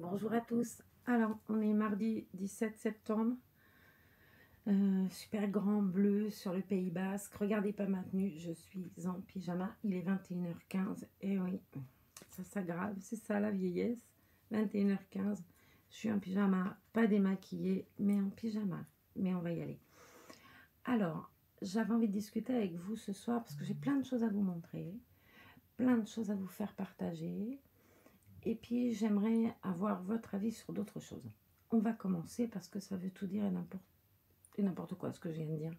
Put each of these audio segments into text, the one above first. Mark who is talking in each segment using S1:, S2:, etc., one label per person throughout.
S1: Bonjour à tous. Alors, on est mardi 17 septembre. Super grand bleu sur le Pays Basque. Regardez pas ma tenue, je suis en pyjama. Il est 21h15. Et oui, ça s'aggrave, c'est ça la vieillesse. 21h15, je suis en pyjama, pas démaquillée, mais en pyjama. Mais on va y aller. Alors, j'avais envie de discuter avec vous ce soir parce que j'ai plein de choses à vous montrer, plein de choses à vous faire partager. Et puis, j'aimerais avoir votre avis sur d'autres choses. On va commencer parce que ça veut tout dire et n'importe quoi ce que je viens de dire.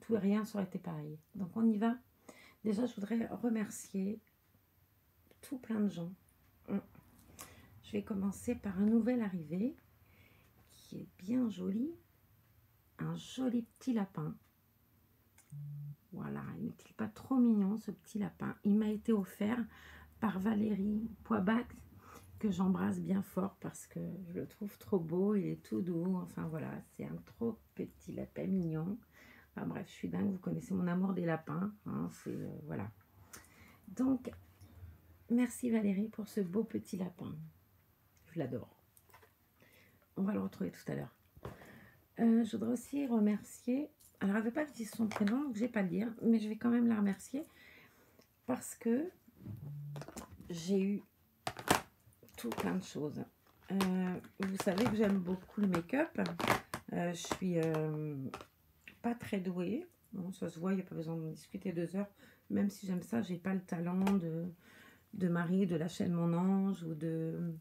S1: Tout et rien, ça aurait été pareil. Donc, on y va. Déjà, je voudrais remercier tout plein de gens. Je vais commencer par un nouvel arrivé qui est bien joli. Un joli petit lapin. Voilà, il n'est-il pas trop mignon ce petit lapin? Il m'a été offert par Valérie Poibac, que j'embrasse bien fort parce que je le trouve trop beau, il est tout doux, enfin voilà, c'est un trop petit lapin mignon. Enfin bref, je suis dingue, vous connaissez mon amour des lapins, hein, c'est voilà. Donc, merci Valérie pour ce beau petit lapin, je l'adore. On va le retrouver tout à l'heure. Je voudrais aussi remercier, alors elle ne veut pas que je dise son prénom, donc je vais pas le dire, mais je vais quand même la remercier parce que j'ai eu tout plein de choses. Vous savez que j'aime beaucoup le make-up. Je suis pas très douée. Bon, ça se voit, il n'y a pas besoin de discuter 2 heures. Même si j'aime ça, j'ai pas le talent de Marie, de la chaîne Mon Ange ou de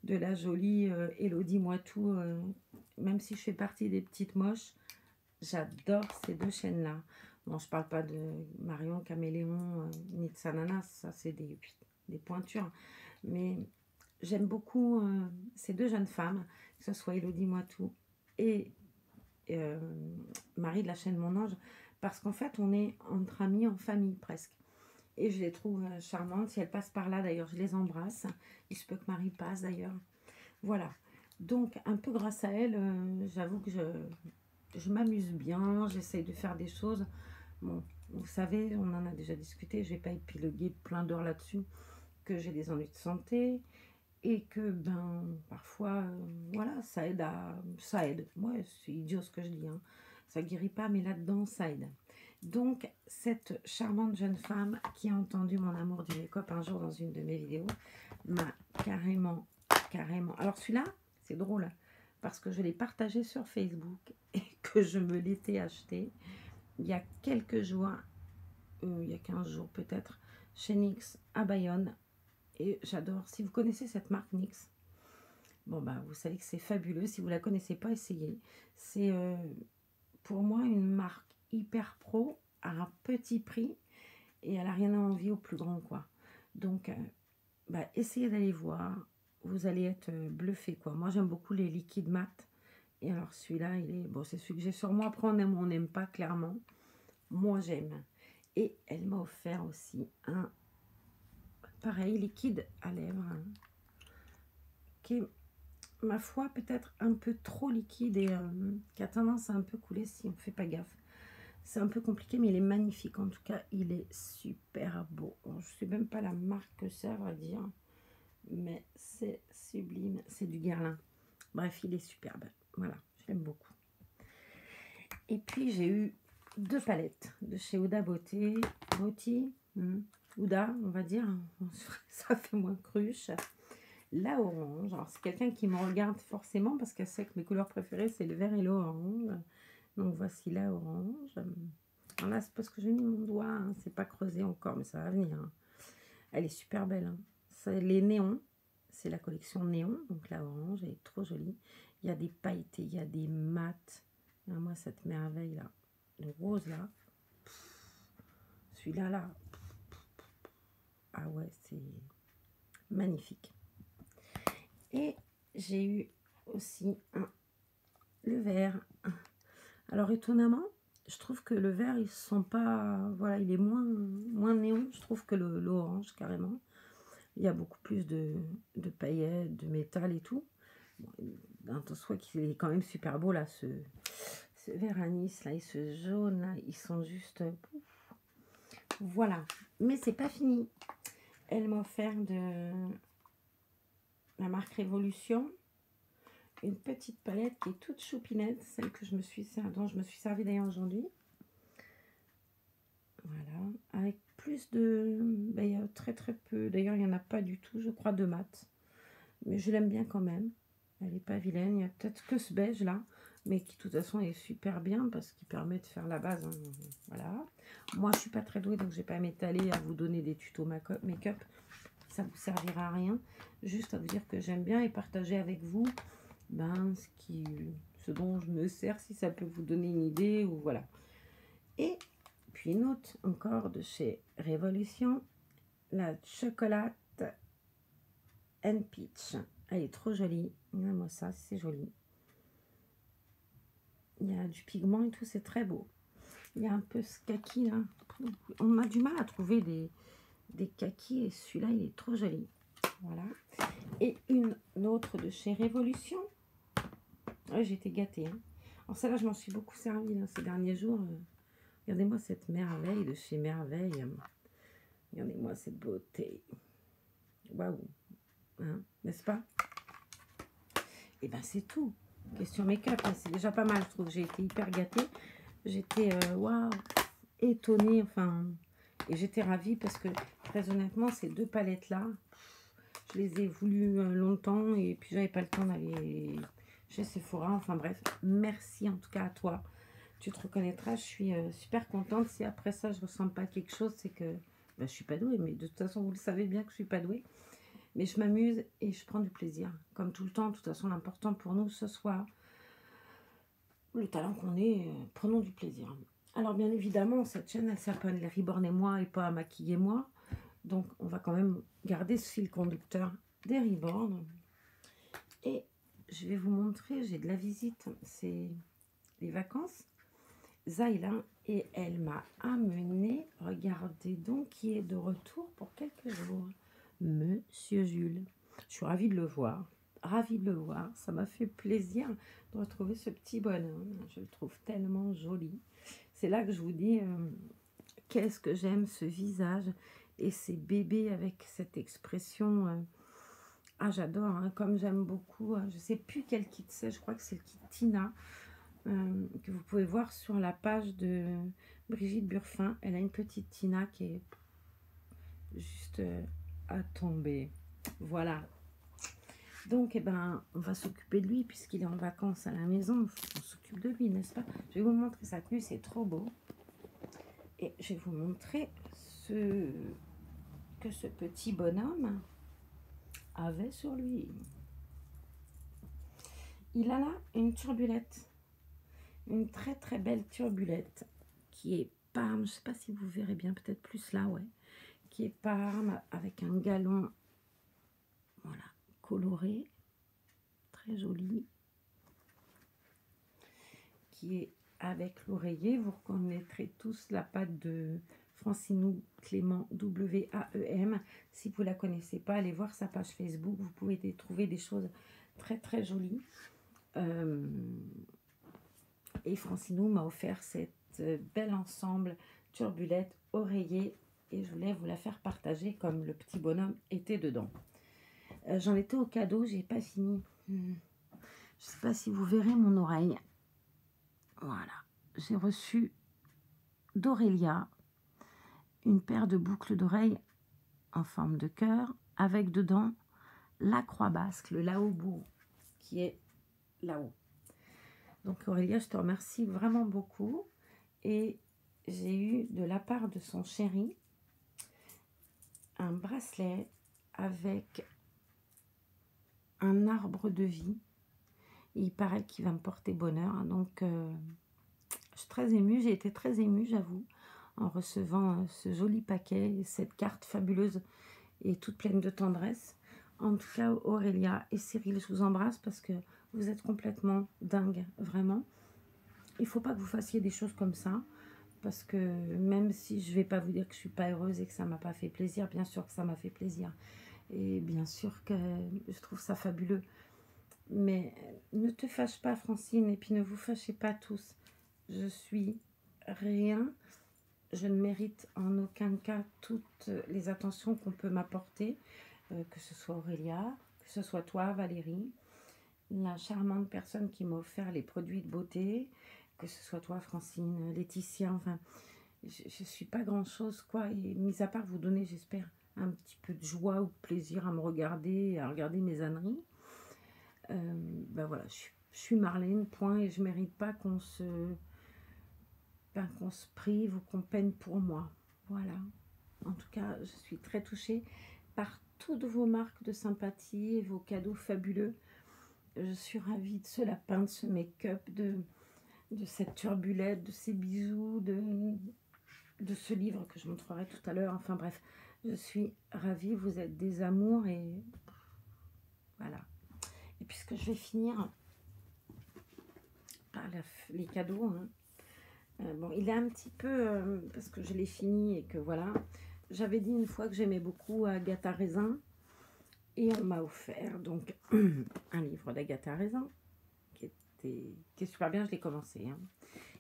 S1: la jolie Elodie Moitou. Même si je fais partie des petites moches, j'adore ces deux chaînes-là. Bon, je parle pas de Marion Caméléon ni de Sananas, ça c'est des pointures. Mais j'aime beaucoup ces deux jeunes femmes, que ce soit Elodie Moitou et Marie de la chaîne Mon Ange, parce qu'en fait, on est entre amis, en famille presque. Et je les trouve charmantes. Si elles passent par là, d'ailleurs, je les embrasse. Il se peut que Marie passe, d'ailleurs. Voilà. Donc, un peu grâce à elles, j'avoue que je m'amuse bien. J'essaye de faire des choses. Bon, vous savez, on en a déjà discuté. Je ne vais pas épiloguer plein d'heures là-dessus. Que j'ai des ennuis de santé. Et que, ben, parfois, voilà, ça aide à... Ça aide. Ouais, c'est idiot ce que je dis, hein. Ça guérit pas, mais là-dedans, ça aide. Donc, cette charmante jeune femme qui a entendu mon amour du make-up un jour dans une de mes vidéos, m'a carrément... Alors, celui-là, c'est drôle, parce que je l'ai partagé sur Facebook et que je me l'étais acheté il y a quelques jours, il y a 15 jours peut-être, chez NYX à Bayonne. Et j'adore. Si vous connaissez cette marque NYX, bon bah vous savez que c'est fabuleux. Si vous la connaissez pas, essayez. C'est pour moi une marque hyper pro à un petit prix et elle a rien à envier au plus grand quoi. Donc bah, essayez d'aller voir. Vous allez être bluffé quoi. Moi j'aime beaucoup les liquides mat. Et alors celui-là, il est bon, c'est celui que j'ai sur moi. Après on aime ou on n'aime pas clairement. Moi j'aime. Et elle m'a offert aussi un pareil liquide à lèvres, hein, qui est, ma foi, peut-être un peu trop liquide et qui a tendance à un peu couler si on ne fait pas gaffe. C'est un peu compliqué, mais il est magnifique. En tout cas, il est super beau. Bon, je ne sais même pas la marque que c'est, à vrai dire. Mais c'est sublime. C'est du Guerlain. Bref, il est superbe. Voilà, je l'aime beaucoup. Et puis, j'ai eu 2 palettes de chez Huda Beauté. Huda, on va dire. Ça fait moins cruche. La orange, alors c'est quelqu'un qui me regarde forcément parce qu'elle sait que mes couleurs préférées c'est le vert et l'orange. Donc voici la orange. Alors là c'est parce que j'ai mis mon doigt, hein. C'est pas creusé encore mais ça va venir, hein. Elle est super belle, hein. C'est les néons, c'est la collection néon, donc la orange elle est trop jolie. Il y a des pailletés, il y a des mats. Et moi cette merveille là, le rose là, celui-là là, ah ouais c'est magnifique. Et j'ai eu aussi le vert. Alors étonnamment, je trouve que le vert, il se sent pas... Voilà, il est moins néon, je trouve, que l'orange, carrément. Il y a beaucoup plus de paillettes, de métal et tout. Bon, soit qu'il est quand même super beau, là, ce vert anis, là, et ce jaune, là, ils sont juste... Voilà. Mais c'est pas fini. Elle m'a offert la marque Révolution. Une petite palette qui est toute choupinette, celle que dont je me suis servi d'ailleurs aujourd'hui. Voilà, avec plus de... Ben, il y a très peu, d'ailleurs il n'y en a pas du tout, je crois, de mat. Mais je l'aime bien quand même. Elle n'est pas vilaine, il y a peut-être que ce beige là, mais qui de toute façon est super bien parce qu'il permet de faire la base. Hein. Voilà. Moi je suis pas très douée, donc je vais pas m'étaler à vous donner des tutos make-up. Ça vous servira à rien. Juste à vous dire que j'aime bien et partager avec vous ce dont je me sers, si ça peut vous donner une idée ou voilà. Et puis une autre encore de chez Révolution, la chocolate and peach. Elle est trop jolie. Moi ça, c'est joli. Il y a du pigment et tout, c'est très beau. Il y a un peu ce kaki là. On a du mal à trouver des kakis et celui-là, il est trop joli. Voilà. Et une autre de chez Révolution. Ouais, j'ai été gâtée. Hein. Alors celle-là, je m'en suis beaucoup servi là, ces derniers jours. Regardez-moi cette merveille de chez Merveille. Regardez-moi cette beauté. Waouh. Hein, n'est-ce pas? Et ben c'est tout. Question make-up, hein, c'est déjà pas mal. Je trouve que j'ai été hyper gâtée. J'étais waouh, étonnée. Enfin, et j'étais ravie parce que très honnêtement, ces deux palettes-là, je les ai voulues longtemps et puis j'avais pas le temps d'aller chez Sephora. Enfin bref, merci en tout cas à toi. Tu te reconnaîtras, je suis super contente. Si après ça, je ressens pas quelque chose, c'est que je suis pas douée. Mais de toute façon, vous le savez bien que je suis pas douée. Mais je m'amuse et je prends du plaisir. Comme tout le temps, de toute façon, l'important pour nous, ce soit le talent qu'on est, prenons du plaisir. Alors bien évidemment, cette chaîne, elle s'appelle les Reborn et moi et pas à maquiller moi. Donc on va quand même garder ce fil conducteur des Reborn. Et je vais vous montrer, j'ai de la visite, c'est les vacances. Zayla, et elle m'a amené, regardez donc, qui est de retour pour quelques jours. Monsieur Jules. Je suis ravie de le voir. Ravie de le voir. Ça m'a fait plaisir de retrouver ce petit bonhomme. Je le trouve tellement joli. C'est là que je vous dis, qu'est-ce que j'aime ce visage et ces bébés avec cette expression. Ah, j'adore, hein, comme j'aime beaucoup. Je ne sais plus quel kit c'est. Je crois que c'est le kit Tina. Que vous pouvez voir sur la page de Brigitte Burfin. Elle a une petite Tina qui est juste à tomber. Voilà. Donc, on va s'occuper de lui puisqu'il est en vacances à la maison. On s'occupe de lui, n'est-ce pas? Je vais vous montrer sa tenue, c'est trop beau. Et je vais vous montrer que ce petit bonhomme avait sur lui. Il a là une turbulette. Une très belle turbulette qui est parme, je ne sais pas si vous verrez bien, peut-être plus là, ouais, qui est parme avec un galon, voilà, coloré, très joli, qui est avec l'oreiller. Vous reconnaîtrez tous la patte de Francinou Clément WAEM. Si vous ne la connaissez pas, allez voir sa page Facebook, vous pouvez trouver des choses très jolies. Et Francinou m'a offert cette bel ensemble turbulette, oreiller, et je voulais vous la faire partager comme le petit bonhomme était dedans. J'en étais au cadeau, j'ai pas fini. Je sais pas si vous verrez mon oreille. Voilà, j'ai reçu d'Aurélia une paire de boucles d'oreilles en forme de cœur, avec dedans la croix basque, le laobo, qui est là-haut. Donc Aurélia, je te remercie vraiment beaucoup. Et j'ai eu de la part de son chéri un bracelet avec un arbre de vie. Il paraît qu'il va me porter bonheur. Donc je suis très émue, j'ai été très émue, j'avoue, en recevant ce joli paquet, cette carte fabuleuse et toute pleine de tendresse. En tout cas, Aurélia et Cyril, je vous embrasse parce que vous êtes complètement dingues, vraiment. Il ne faut pas que vous fassiez des choses comme ça, parce que même si je ne vais pas vous dire que je ne suis pas heureuse et que ça ne m'a pas fait plaisir, bien sûr que ça m'a fait plaisir. Et bien sûr que je trouve ça fabuleux. Mais ne te fâche pas, Francine, et puis ne vous fâchez pas tous. Je suis rien. Je ne mérite en aucun cas toutes les attentions qu'on peut m'apporter, que ce soit Aurélia, que ce soit toi, Valérie, la charmante personne qui m'a offert les produits de beauté, que ce soit toi, Francine, Laetitia, enfin, je suis pas grand-chose, quoi. Et mis à part vous donner, j'espère, un petit peu de joie ou de plaisir à me regarder, à regarder mes âneries. Ben voilà, je suis Marlène, point, et je mérite pas qu'on se prive ou qu'on peine pour moi. Voilà. En tout cas, je suis très touchée par toutes vos marques de sympathie et vos cadeaux fabuleux. Je suis ravie de ce lapin, de ce make-up, de cette turbulette, de ces bisous, de ce livre que je montrerai tout à l'heure. Enfin bref, je suis ravie, vous êtes des amours et voilà. Et puisque je vais finir par les cadeaux, hein. Bon, il est un petit peu, parce que je l'ai fini et que voilà, j'avais dit une fois que j'aimais beaucoup Agatha Raisin et on m'a offert donc un livre d'Agatha Raisin qui est super bien, je l'ai commencé, hein.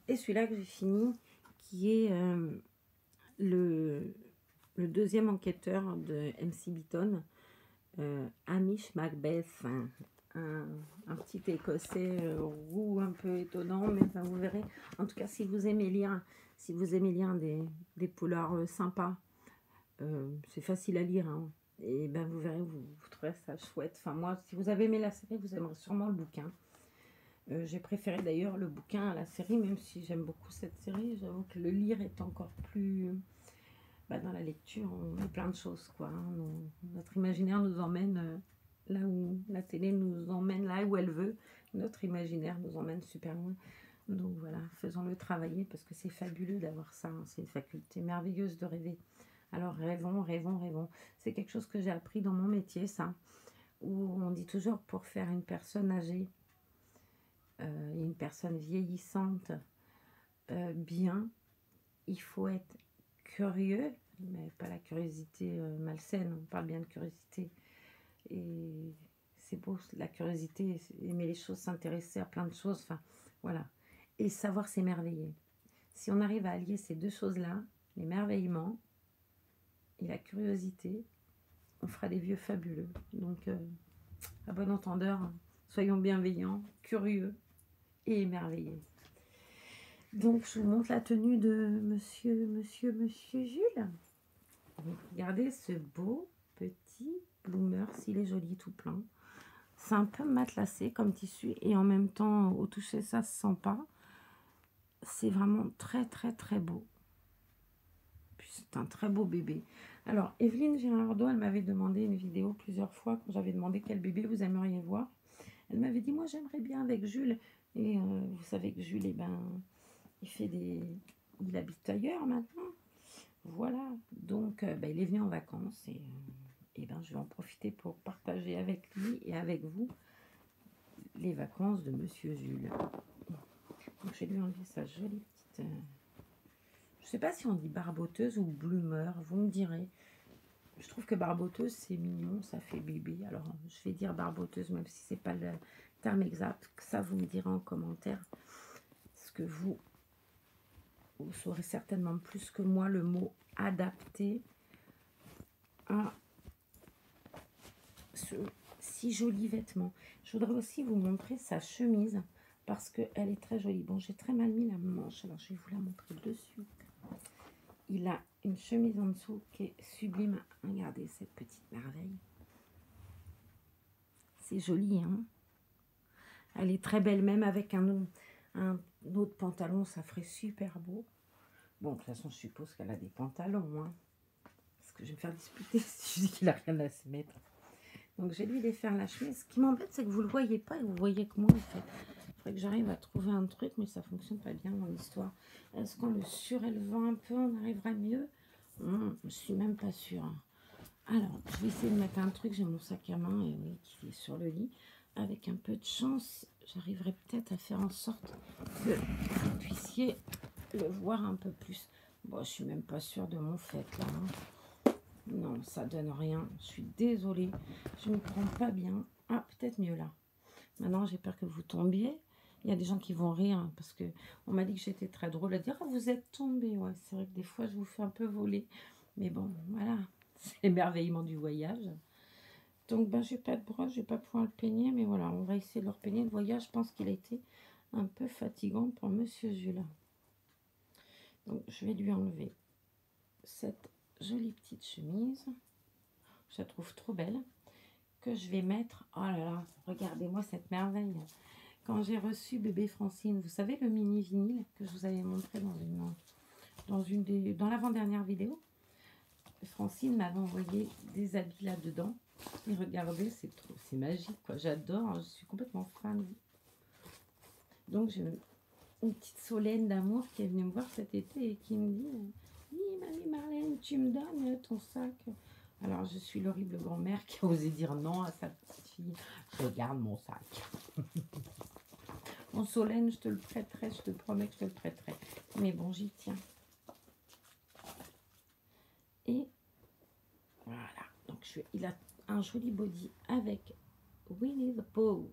S1: Et celui-là que j'ai fini qui est le deuxième enquêteur de MC Beaton, Hamish Macbeth, un petit écossais roux un peu étonnant, mais enfin, vous verrez. En tout cas, si vous aimez lire des polars sympas, c'est facile à lire, hein, et ben vous verrez, vous trouverez ça chouette. Enfin moi, si vous avez aimé la série, vous aimerez sûrement le bouquin. J'ai préféré d'ailleurs le bouquin à la série, même si j'aime beaucoup cette série. J'avoue que le lire est encore plus... dans la lecture, on a plein de choses, quoi, hein. Notre imaginaire nous emmène là où la télé nous emmène, là où elle veut. Notre imaginaire nous emmène super loin. Donc voilà, faisons-le travailler parce que c'est fabuleux d'avoir ça, hein. C'est une faculté merveilleuse de rêver. Alors rêvons, rêvons, rêvons. C'est quelque chose que j'ai appris dans mon métier, ça, où on dit toujours pour faire une personne âgée et une personne vieillissante bien, il faut être curieux, mais pas la curiosité malsaine, on parle bien de curiosité. Et c'est beau, la curiosité, aimer les choses, s'intéresser à plein de choses, enfin voilà. Et savoir s'émerveiller. Si on arrive à allier ces deux choses-là, l'émerveillement et la curiosité, on fera des vieux fabuleux. Donc, à bon entendeur, soyons bienveillants, curieux et émerveillés. Donc, je vous montre la tenue de monsieur Jules. Regardez ce beau petit bloomer, s'il est joli tout plein. C'est un peu matelassé comme tissu et en même temps, au toucher, ça se sent pas. C'est vraiment très, très, très beau. Puis c'est un très beau bébé. Alors, Evelyne Girardot, elle m'avait demandé une vidéo plusieurs fois quand j'avais demandé quel bébé vous aimeriez voir. Elle m'avait dit, moi, j'aimerais bien avec Jules. Et vous savez que Jules, eh ben, il habite ailleurs maintenant. Voilà. Donc, il est venu en vacances et ben, je vais en profiter pour partager avec lui et avec vous les vacances de Monsieur Jules. Donc, je vais lui enlever sa jolie petite... je sais pas si on dit barboteuse ou bloomer, vous me direz. Je trouve que barboteuse, c'est mignon, ça fait bébé. Alors, je vais dire barboteuse, même si c'est pas le terme exact. Ça, vous me direz en commentaire. Parce que vous saurez certainement plus que moi le mot adapté à ce si joli vêtement. Je voudrais aussi vous montrer sa chemise parce qu'elle est très jolie. Bon, j'ai très mal mis la manche, alors je vais vous la montrer de suite. Il a une chemise en dessous qui est sublime. Regardez cette petite merveille. C'est joli, hein? Elle est très belle, même avec un autre pantalon, ça ferait super beau. Bon, de toute façon, je suppose qu'elle a des pantalons, hein, parce que je vais me faire disputer si je dis qu'il n'a rien à se mettre. Donc, j'ai lui défaire la chemise. Ce qui m'embête, c'est que vous ne le voyez pas et vous voyez que moi, en fait. Il faudrait que j'arrive à trouver un truc, mais ça ne fonctionne pas bien, mon histoire. Est-ce qu'en le surélevant un peu, on arriverait mieux? Je ne suis même pas sûre. Alors, je vais essayer de mettre un truc. J'ai mon sac à main, et oui, qui est sur le lit. Avec un peu de chance, j'arriverai peut-être à faire en sorte que vous puissiez le voir un peu plus. Bon, je suis même pas sûre de mon fait, là, hein. Non, ça donne rien. Je suis désolée. Je ne me prends pas bien. Ah, peut-être mieux là. Maintenant, j'ai peur que vous tombiez. Il y a des gens qui vont rire parce que on m'a dit que j'étais très drôle à dire « Ah, vous êtes tombé ». Ouais, c'est vrai que des fois, je vous fais un peu voler. Mais bon, voilà. C'est l'émerveillement du voyage. Donc, ben, j'ai pas de brosse, je vais pas pouvoir le peigner, mais voilà, on va essayer de le repeigner. Le voyage, je pense qu'il a été un peu fatigant pour Monsieur Jules. Donc, je vais lui enlever cette jolie petite chemise. Je la trouve trop belle. Que je vais mettre... Oh là là, regardez-moi cette merveille. Quand j'ai reçu bébé Francine, vous savez, le mini vinyle que je vous avais montré dans l'avant-dernière vidéo. Francine m'avait envoyé des habits là-dedans. Et regardez, c'est magique, quoi. J'adore, je suis complètement fan. Donc, j'ai une petite Solène d'amour qui est venue me voir cet été et qui me dit « Oui, mamie Marlène, tu me donnes ton sac ?» Alors, je suis l'horrible grand-mère qui a osé dire non à sa petite fille. Je garde mon sac. Mon Solène, je te le prêterai, je te promets que je te le prêterai. Mais bon, j'y tiens. Et voilà. Donc, il a un joli body avec Winnie the Pooh.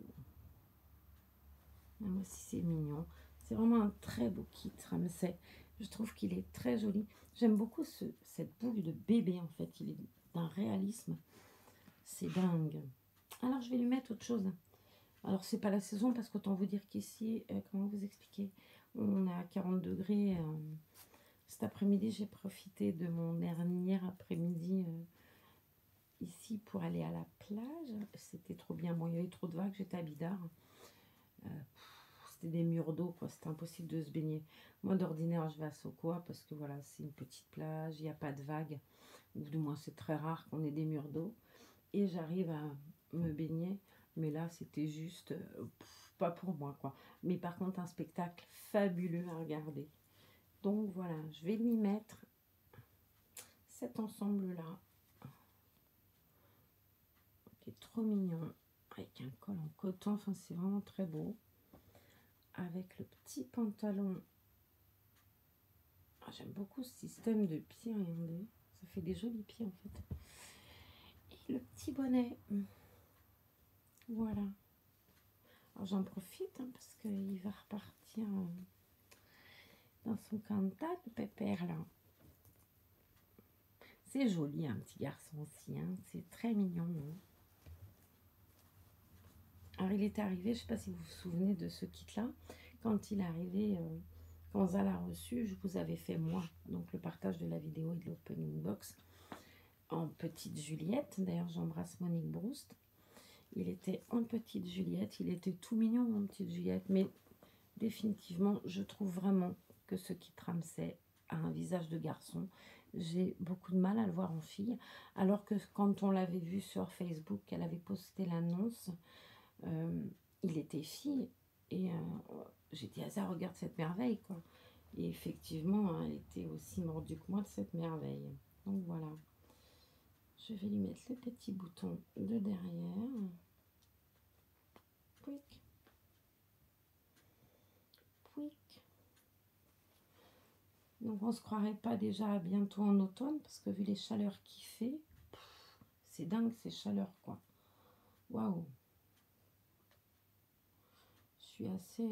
S1: Moi aussi, c'est mignon. C'est vraiment un très beau kit Ramsey. Je trouve qu'il est très joli. J'aime beaucoup cette boule de bébé, en fait. Il est d'un réalisme. C'est dingue. Alors, je vais lui mettre autre chose. Alors, c'est pas la saison, parce qu'autant vous dire qu'ici, comment vous expliquer, on est à 40 degrés. Cet après-midi, j'ai profité de mon dernier après-midi ici pour aller à la plage. C'était trop bien. Bon, il y avait trop de vagues, j'étais à Bidart. C'était des murs d'eau, quoi. C'était impossible de se baigner. Moi, d'ordinaire, je vais à Sokoa parce que voilà, c'est une petite plage, il n'y a pas de vagues. Ou du moins, c'est très rare qu'on ait des murs d'eau. Et j'arrive à me baigner. Mais là, c'était juste pas pour moi, quoi. Mais par contre, un spectacle fabuleux à regarder. Donc voilà, je vais lui mettre cet ensemble-là. Qui est trop mignon. Avec un col en coton. Enfin, c'est vraiment très beau. Avec le petit pantalon. Ah, j'aime beaucoup ce système de pieds, regardez. Ça fait des jolis pieds en fait. Et le petit bonnet. Voilà. Alors j'en profite parce qu'il va repartir dans son cantal, le pépère là. C'est joli, un petit garçon aussi. Hein. C'est très mignon. Hein. Alors il est arrivé, je ne sais pas si vous vous souvenez de ce kit-là. Quand il est arrivé, quand Zal l'a reçu, je vous avais fait moi, donc le partage de la vidéo et de l'opening box en petite Juliette. D'ailleurs, j'embrasse Monique Broust. Il était en petite Juliette, il était tout mignon en petite Juliette, mais définitivement, je trouve vraiment que ce kit Ramsey a un visage de garçon. J'ai beaucoup de mal à le voir en fille, alors que quand on l'avait vu sur Facebook, elle avait posté l'annonce, il était fille, et j'ai dit « Ah, ça, regarde cette merveille, quoi !» Et effectivement, elle était aussi mordue que moi de cette merveille. Donc voilà. Je vais lui mettre le petit bouton de derrière. Pouic. Pouic. Donc on se croirait pas déjà bientôt en automne, parce que vu les chaleurs qu'il fait, c'est dingue ces chaleurs, quoi. Waouh. Je suis assez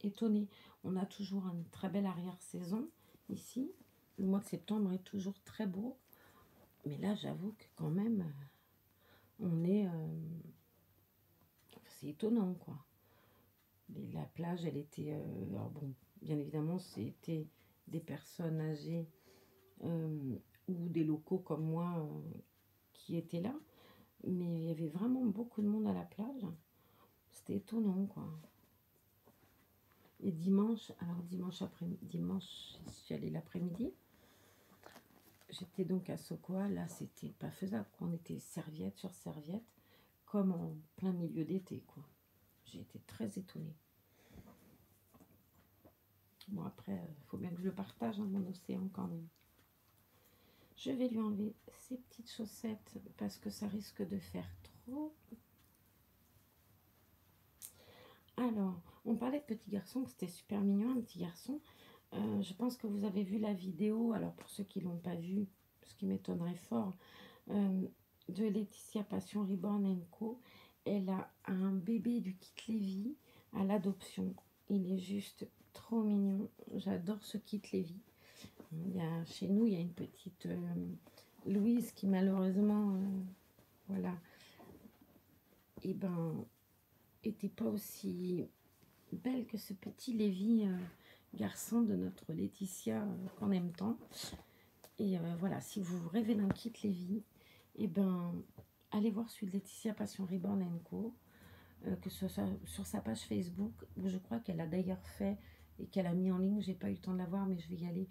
S1: étonnée. On a toujours une très belle arrière-saison ici. Le mois de septembre est toujours très beau. Mais là, j'avoue que quand même, on est... c'est étonnant, quoi. La plage, elle était... alors bon, bien évidemment, c'était des personnes âgées ou des locaux comme moi qui étaient là. Mais il y avait vraiment beaucoup de monde à la plage. C'était étonnant, quoi. Et dimanche, alors dimanche, je suis allée l'après-midi. J'étais donc à Sokoa. Là, c'était pas faisable, quoi. On était serviette sur serviette, comme en plein milieu d'été, quoi. J'ai été très étonnée. Bon, après, il faut bien que je le partage, hein, mon océan, quand même. Je vais lui enlever ces petites chaussettes parce que ça risque de faire trop. Alors, on parlait de petit garçon, que c'était super mignon, un petit garçon. Je pense que vous avez vu la vidéo, alors pour ceux qui ne l'ont pas vu, ce qui m'étonnerait fort, de Laetitia Passion Reborn & Co. Elle a un bébé du kit Lévi à l'adoption. Il est juste trop mignon. J'adore ce kit Lévi. Chez nous, il y a une petite Louise qui malheureusement voilà, et ben, était pas aussi belle que ce petit Lévi, garçon de notre Laetitia, qu'on aime tant. Et voilà, si vous rêvez d'un kit Lévi, et ben, allez voir celui de Laetitia Passion Reborn Co. Que ce soit sur sa page Facebook, où je crois qu'elle a d'ailleurs fait et qu'elle a mis en ligne, j'ai pas eu le temps de la voir, mais je vais y aller,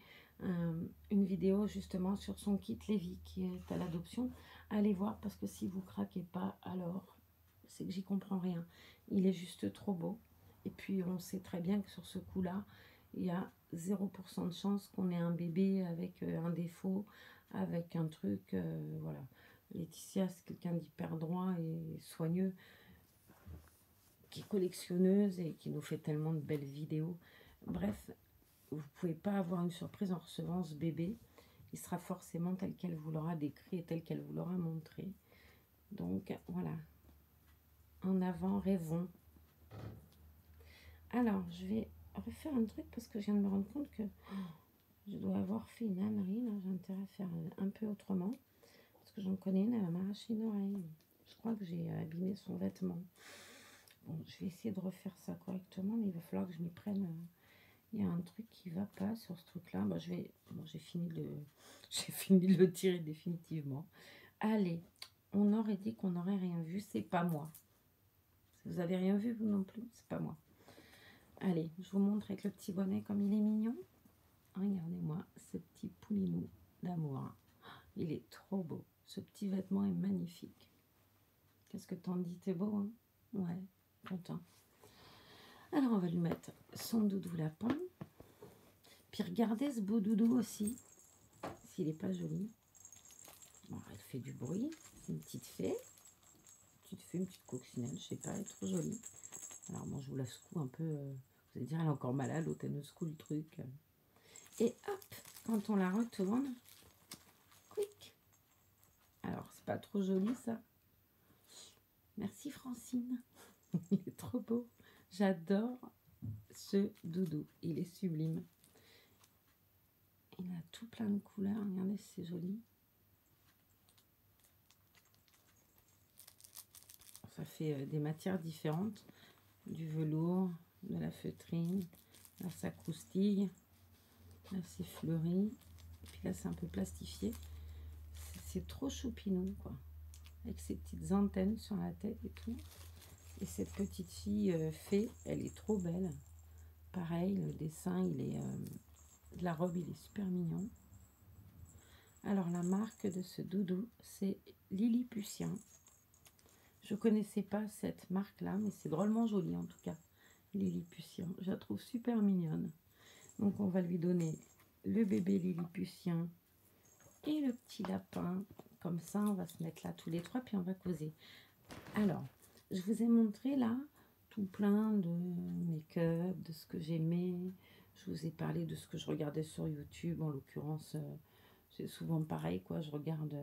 S1: une vidéo justement sur son kit Lévi qui est à l'adoption. Allez voir, parce que si vous craquez pas, alors c'est que j'y comprends rien. Il est juste trop beau. Et puis on sait très bien que sur ce coup-là, il y a 0% de chance qu'on ait un bébé avec un défaut, avec un truc, voilà. Laetitia, c'est quelqu'un d'hyper droit et soigneux, qui est collectionneuse et qui nous fait tellement de belles vidéos. Bref, vous ne pouvez pas avoir une surprise en recevant ce bébé. Il sera forcément tel qu'elle vous l'aura décrit et tel qu'elle vous l'aura montré. Donc voilà, en avant, rêvons. Alors, je vais refaire un truc parce que je viens de me rendre compte que je dois avoir fait une ânerie. J'ai intérêt à faire un peu autrement. Parce que j'en connais une, elle va m'arracher une oreille. Je crois que j'ai abîmé son vêtement. Bon, je vais essayer de refaire ça correctement, mais il va falloir que je m'y prenne. Il y a un truc qui va pas sur ce truc-là. Bon, j'ai fini j'ai fini de le tirer définitivement. Allez, on aurait dit qu'on n'aurait rien vu. C'est pas moi. Si vous avez rien vu, vous non plus, c'est pas moi. Allez, je vous montre avec le petit bonnet comme il est mignon. Regardez-moi ce petit poulinou d'amour. Il est trop beau. Ce petit vêtement est magnifique. Qu'est-ce que t'en dis? T'es beau, hein? Ouais, content. Alors, on va lui mettre son doudou lapin. Puis regardez ce beau doudou aussi. S'il n'est pas joli. Bon, elle fait du bruit. C'est une petite fée. Une petite coccinelle, je sais pas, elle est trop jolie. Alors, moi, je vous la secoue un peu. Vous allez dire, elle est encore malade, l'autre, elle nous secoue le truc. Et hop, quand on la retourne, quick. Alors, c'est pas trop joli, ça. Merci, Francine. Il est trop beau. J'adore ce doudou. Il est sublime. Il a tout plein de couleurs. Regardez, c'est joli. Ça fait des matières différentes. Du velours, de la feutrine. Là, ça croustille. Là, c'est fleuri. Puis là, c'est un peu plastifié. C'est trop choupinou, quoi. Avec ses petites antennes sur la tête et tout. Et cette petite fille fée, elle est trop belle. Pareil, le dessin, il est de la robe, il est super mignon. Alors, la marque de ce doudou, c'est Lilliputien. Je connaissais pas cette marque-là, mais c'est drôlement joli en tout cas. Lilliputien, je la trouve super mignonne. Donc, on va lui donner le bébé Lilliputien et le petit lapin. Comme ça, on va se mettre là tous les trois, puis on va causer. Alors, je vous ai montré là tout plein de make-up, de ce que j'aimais. Je vous ai parlé de ce que je regardais sur YouTube. En l'occurrence, c'est souvent pareil, quoi. Je regarde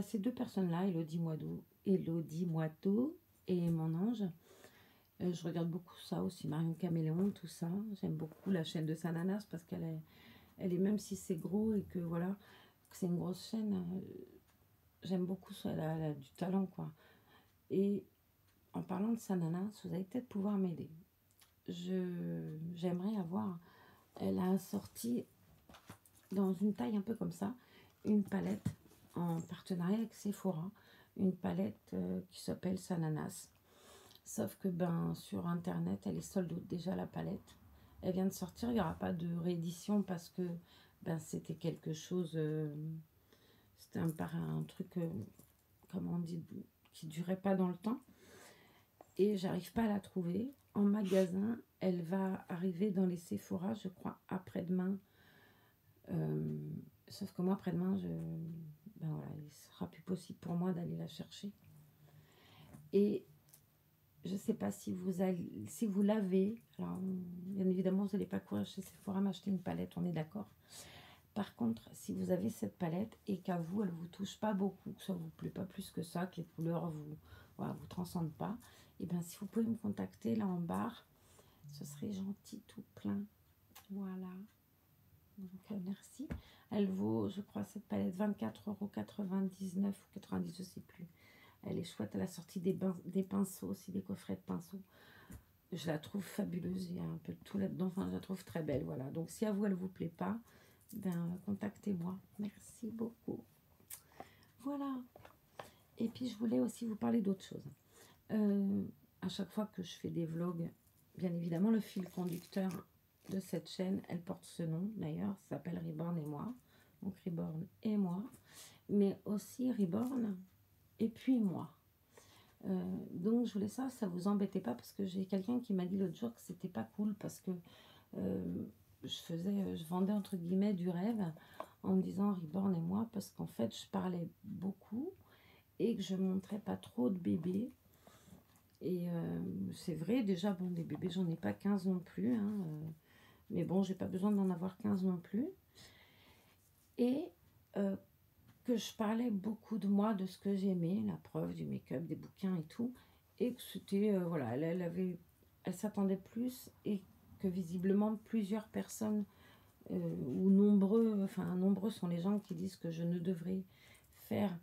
S1: ces deux personnes-là, Elodie Moitot et Mon Ange. Je regarde beaucoup ça aussi, Marion Caméléon, tout ça. J'aime beaucoup la chaîne de Sananas parce qu'elle est, même si c'est gros et que voilà, que c'est une grosse chaîne, j'aime beaucoup ça, elle a du talent, quoi. Et en parlant de Sananas, vous allez peut-être pouvoir m'aider. J'aimerais avoir, elle a sorti dans une taille un peu comme ça, une palette en partenariat avec Sephora, une palette qui s'appelle Sananas. Sauf que sur internet, elle est sold out déjà, la palette. Elle vient de sortir, il n'y aura pas de réédition parce que c'était quelque chose, c'était un truc, comment on dit, qui durait pas dans le temps. Et j'arrive pas à la trouver. En magasin, elle va arriver dans les Sephora, je crois, après-demain. Sauf que moi, après-demain, voilà, il sera plus possible pour moi d'aller la chercher. Et je sais pas si vous l'avez. Alors, bien évidemment, vous n'allez pas courir chez Sephora m'acheter une palette, on est d'accord. Par contre, si vous avez cette palette et qu'à vous, elle ne vous touche pas beaucoup, que ça ne vous plaît pas plus que ça, que les couleurs vous transcendent pas, et bien si vous pouvez me contacter là en barre, ce serait gentil tout plein. Voilà. Donc, merci. Elle vaut, je crois, cette palette 24,99 € ou 90, je ne sais plus. Elle est chouette. Elle a sorti des pinceaux aussi, des coffrets de pinceaux. Je la trouve fabuleuse. Il y a un peu de tout là-dedans. Enfin, je la trouve très belle. Voilà. Donc, si à vous, elle ne vous plaît pas, ben, contactez-moi. Merci beaucoup. Voilà. Et puis, je voulais aussi vous parler d'autre chose. À chaque fois que je fais des vlogs, bien évidemment, le fil conducteur de cette chaîne, elle porte ce nom d'ailleurs, ça s'appelle Reborn et moi. Donc Reborn et moi, mais aussi Reborn et puis moi. Donc je voulais ça vous embêtait pas, parce que j'ai quelqu'un qui m'a dit l'autre jour que c'était pas cool parce que je vendais entre guillemets du rêve en me disant Reborn et moi, parce qu'en fait je parlais beaucoup et que je montrais pas trop de bébés. Et c'est vrai, déjà, bon, des bébés, j'en ai pas 15 non plus, hein, mais bon, j'ai pas besoin d'en avoir 15 non plus. Et que je parlais beaucoup de moi, de ce que j'aimais, la preuve du make-up, des bouquins et tout, et que c'était, voilà, elle s'attendait plus, et que visiblement plusieurs personnes, ou nombreux sont les gens qui disent que je ne devrais faire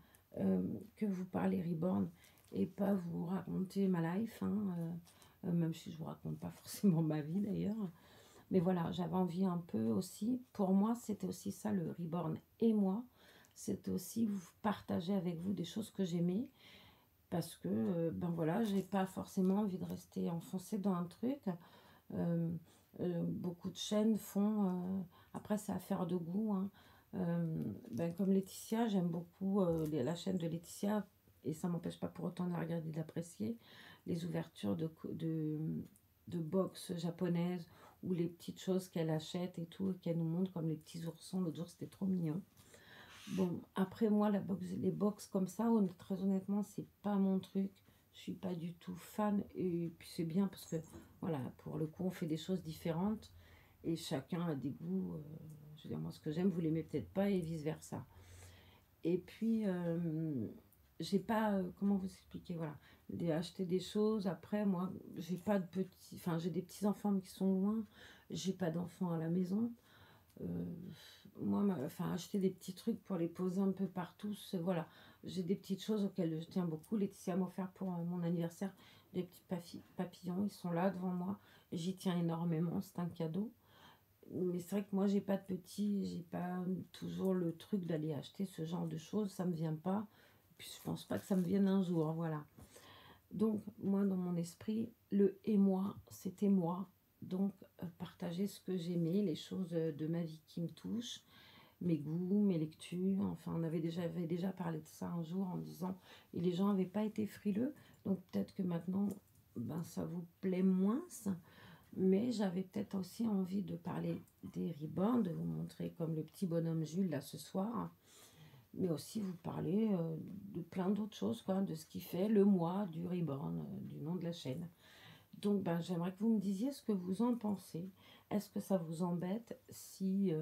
S1: que vous parler Reborn et pas vous raconter ma life, hein, même si je vous raconte pas forcément ma vie d'ailleurs. Mais voilà, j'avais envie un peu aussi, pour moi c'était aussi ça le Reborn et moi, c'était aussi vous partager avec vous des choses que j'aimais, parce que ben voilà, j'ai pas forcément envie de rester enfoncée dans un truc. Euh, Beaucoup de chaînes font, après c'est affaire de goût, hein. Ben, comme Laetitia, j'aime beaucoup la chaîne de Laetitia, et ça m'empêche pas pour autant de la regarder, de l'apprécier. Les ouvertures de box japonaises, ou les petites choses qu'elle achète et tout, et qu'elle nous montre, comme les petits oursons. L'autre jour c'était trop mignon. Bon, après moi, les box comme ça, très honnêtement, c'est pas mon truc. Je suis pas du tout fan. Et puis c'est bien parce que, voilà, pour le coup, on fait des choses différentes. Et chacun a des goûts. Je veux dire, moi, ce que j'aime, vous l'aimez peut-être pas, et vice-versa. Et puis, j'ai pas, comment vous expliquer, voilà, acheter des choses. Après, moi, j'ai pas de petits, enfin, j'ai des petits-enfants mais qui sont loin. J'ai pas d'enfants à la maison. Euh, Moi, enfin, acheter des petits trucs pour les poser un peu partout, voilà. J'ai des petites choses auxquelles je tiens beaucoup. Laetitia m'a offert pour mon anniversaire des petits papillons. Ils sont là devant moi. J'y tiens énormément. C'est un cadeau. Mais c'est vrai que moi, j'ai pas de petits. J'ai pas toujours le truc d'aller acheter ce genre de choses. Ça me vient pas. Puis je pense pas que ça me vienne un jour. Voilà. Donc, moi, dans mon esprit, le et moi, c'était moi. Donc, partager ce que j'aimais, les choses de ma vie qui me touchent, mes goûts, mes lectures. Enfin, j'avais déjà parlé de ça un jour en disant, et les gens n'avaient pas été frileux. Donc, peut-être que maintenant, ben, ça vous plaît moins. Mais j'avais peut-être aussi envie de parler des Reborn, de vous montrer comme le petit bonhomme Jules là ce soir, mais aussi vous parler de plein d'autres choses, quoi, de ce qui fait le mois du Reborn, du nom de la chaîne. Donc ben, j'aimerais que vous me disiez ce que vous en pensez. Est-ce que ça vous embête si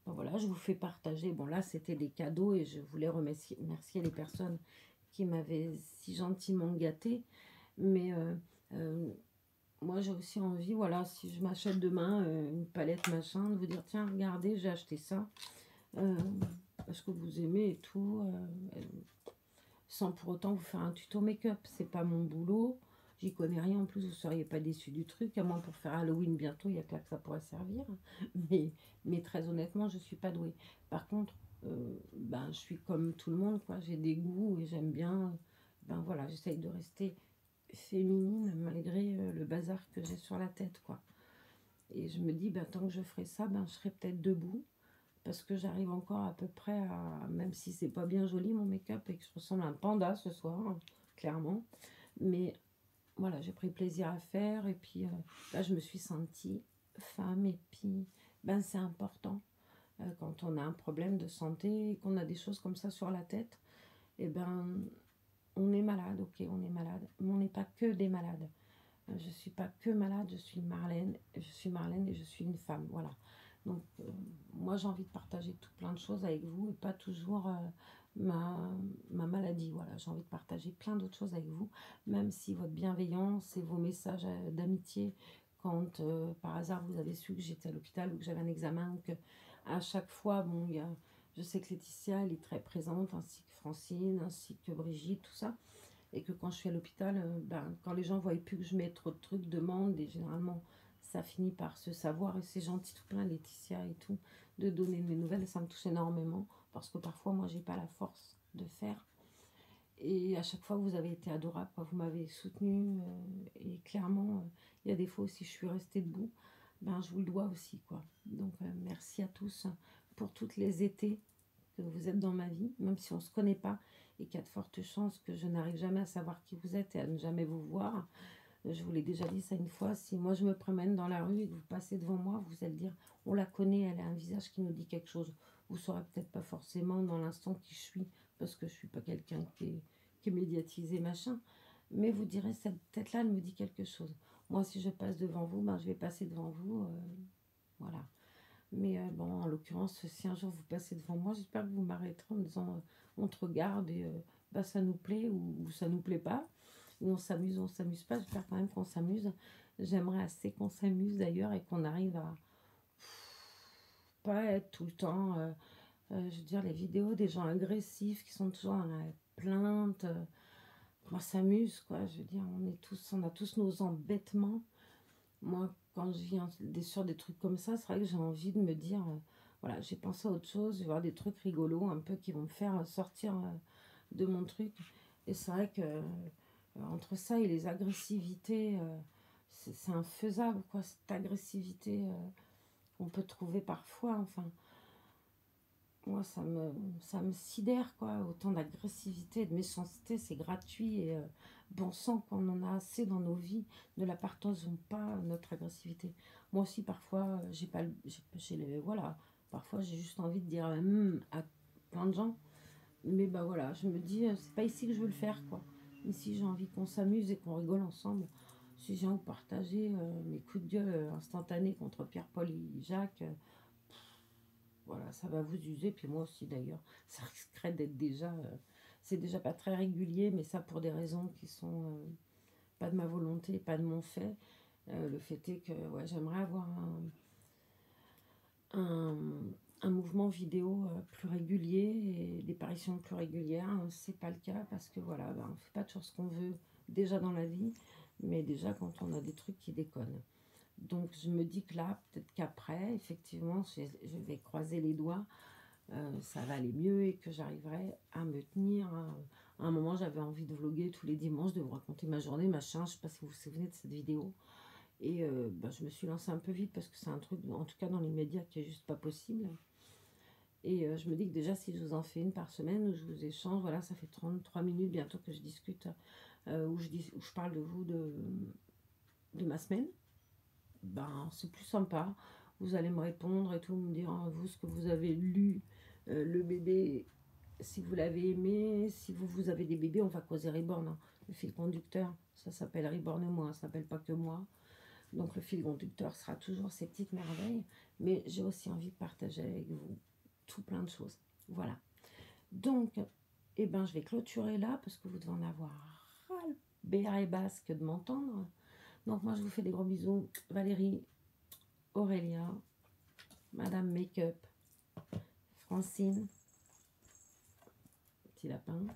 S1: ben voilà, je vous fais partager, bon là c'était des cadeaux, et je voulais remercier les personnes qui m'avaient si gentiment gâtée, mais euh, moi j'ai aussi envie, voilà, si je m'achète demain une palette machin, de vous dire tiens regardez, j'ai acheté ça, euh, parce que vous aimez et tout, sans pour autant vous faire un tuto make-up. C'est pas mon boulot, j'y connais rien. En plus, vous seriez pas déçus du truc, à moins pour faire Halloween bientôt, il y a que là que ça pourrait servir. Mais très honnêtement, je suis pas douée. Par contre, ben, je suis comme tout le monde, quoi. J'ai des goûts et j'aime bien. Ben voilà, j'essaye de rester féminine malgré le bazar que j'ai sur la tête, quoi. Et je me dis, ben, tant que je ferai ça, ben, je serai peut-être debout, parce que j'arrive encore à peu près à, même si c'est pas bien joli mon make-up et que je ressemble à un panda ce soir, hein, clairement, mais voilà, j'ai pris plaisir à faire. Et puis là je me suis sentie femme, et puis ben c'est important, quand on a un problème de santé et qu'on a des choses comme ça sur la tête, et ben on est malade, ok, on est malade, mais on n'est pas que des malades. Je suis pas que malade, je suis Marlène et je suis une femme, voilà. Donc, moi, j'ai envie de partager tout plein de choses avec vous, et pas toujours ma, ma maladie, voilà. J'ai envie de partager plein d'autres choses avec vous, même si votre bienveillance et vos messages d'amitié, quand par hasard vous avez su que j'étais à l'hôpital ou que j'avais un examen, ou que à chaque fois, bon, je sais que Laetitia, elle est très présente, ainsi que Francine, ainsi que Brigitte, tout ça. Et que quand je suis à l'hôpital, ben, quand les gens ne voient plus que je mets trop de trucs, demandent, et généralement, ça finit par se savoir. Et c'est gentil tout plein, Laetitia et tout, de donner mes nouvelles. Ça me touche énormément, parce que parfois, moi, j'ai pas la force de faire. Et à chaque fois, vous avez été adorable, quoi. Vous m'avez soutenu. Et clairement, il y a des fois aussi, je suis restée debout. Ben, je vous le dois aussi, quoi. Donc, merci à tous pour toutes les étés que vous êtes dans ma vie, même si on ne se connaît pas, et qu'il y a de fortes chances que je n'arrive jamais à savoir qui vous êtes et à ne jamais vous voir. Je vous l'ai déjà dit ça une fois, si moi je me promène dans la rue et que vous passez devant moi, vous allez dire, on la connaît, elle a un visage qui nous dit quelque chose. Vous ne saurez peut-être pas forcément dans l'instant qui je suis, parce que je ne suis pas quelqu'un qui est médiatisé, machin, mais vous direz, cette tête-là, elle me dit quelque chose. Moi, si je passe devant vous, ben, je vais passer devant vous, voilà. Mais bon, en l'occurrence, si un jour vous passez devant moi, j'espère que vous m'arrêterez en me disant on te regarde et bah, ça nous plaît ou ça nous plaît pas. Ou on s'amuse pas. J'espère quand même qu'on s'amuse. J'aimerais assez qu'on s'amuse d'ailleurs et qu'on arrive à pas être tout le temps, je veux dire, les vidéos des gens agressifs qui sont toujours dans la plainte. On s'amuse, quoi. Je veux dire, on a tous nos embêtements. Moi, quand je viens sur des trucs comme ça, c'est vrai que j'ai envie de me dire, voilà, j'ai pensé à autre chose, je vais voir des trucs rigolos, un peu qui vont me faire sortir de mon truc. Et c'est vrai que entre ça et les agressivités, c'est infaisable, quoi, cette agressivité qu'on peut trouver parfois. Enfin, moi, ça me sidère, quoi. Autant d'agressivité et de méchanceté, c'est gratuit et bon sang qu'on en a assez dans nos vies. Ne la partageons pas, notre agressivité. Moi aussi, parfois, j'ai pas, voilà, parfois j'ai juste envie de dire à plein de gens. Mais bah voilà, je me dis, c'est pas ici que je veux le faire, quoi. Ici, j'ai envie qu'on s'amuse et qu'on rigole ensemble. Si j'ai envie de partager mes coups de gueule instantanés contre Pierre, Paul et Jacques, voilà, ça va vous user, puis moi aussi d'ailleurs. Ça risquerait d'être déjà. C'est déjà pas très régulier, mais ça pour des raisons qui sont pas de ma volonté, pas de mon fait. Le fait est que ouais, j'aimerais avoir un, un mouvement vidéo plus régulier et des paritions plus régulières. C'est pas le cas parce que voilà, ben, on fait pas toujours ce qu'on veut déjà dans la vie, mais déjà quand on a des trucs qui déconnent. Donc je me dis que là, peut-être qu'après, effectivement, je vais croiser les doigts, ça va aller mieux et que j'arriverai à me tenir. À un moment, j'avais envie de vlogger tous les dimanches, de vous raconter ma journée, machin. Je ne sais pas si vous vous souvenez de cette vidéo. Et bah, je me suis lancée un peu vite parce que c'est un truc, en tout cas dans les médias, qui est juste pas possible. Et je me dis que déjà, si je vous en fais une par semaine, où je vous échange, voilà, ça fait 33 minutes bientôt que je discute, où je parle de vous, de ma semaine. Ben, c'est plus sympa. Vous allez me répondre et tout, me dire vous ce que vous avez lu, le bébé, si vous l'avez aimé, si vous avez des bébés, on va causer Reborn, hein. Le fil conducteur, ça s'appelle Reborn et moi, ça s'appelle pas que moi. Donc le fil conducteur sera toujours ces petites merveilles, mais j'ai aussi envie de partager avec vous tout plein de choses. Voilà. Donc, eh ben, je vais clôturer là parce que vous devez en avoir ras le béret basque de m'entendre. Donc moi je vous fais des gros bisous. Valérie, Aurélia, Madame Make-up, Francine, petit lapin,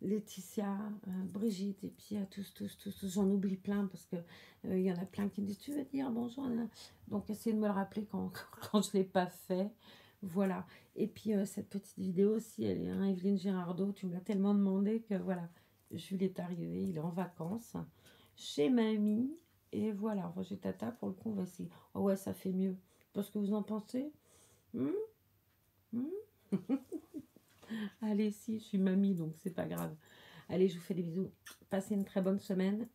S1: Laetitia, Brigitte, et puis à tous, j'en oublie plein parce que il y en a plein qui me disent tu veux dire bonjour, Anna. Donc essayez de me le rappeler quand, quand je ne l'ai pas fait. Voilà. Et puis cette petite vidéo aussi, elle est Evelyne Girardot, tu me l'as tellement demandé que voilà, Jules est arrivé, il est en vacances chez mamie. Et voilà, Roger Tata, pour le coup, on va essayer. Oh ouais, ça fait mieux. Parce que vous en pensez? Allez, si, je suis mamie, donc c'est pas grave. Allez, je vous fais des bisous. Passez une très bonne semaine.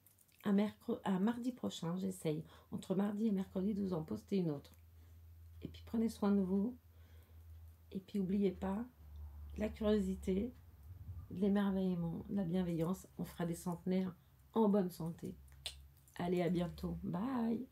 S1: À mardi prochain, j'essaye. Entre mardi et mercredi, de vous en poster une autre. Et puis prenez soin de vous. Et puis n'oubliez pas, la curiosité, l'émerveillement, la bienveillance. On fera des centenaires en bonne santé. Allez, à bientôt. Bye.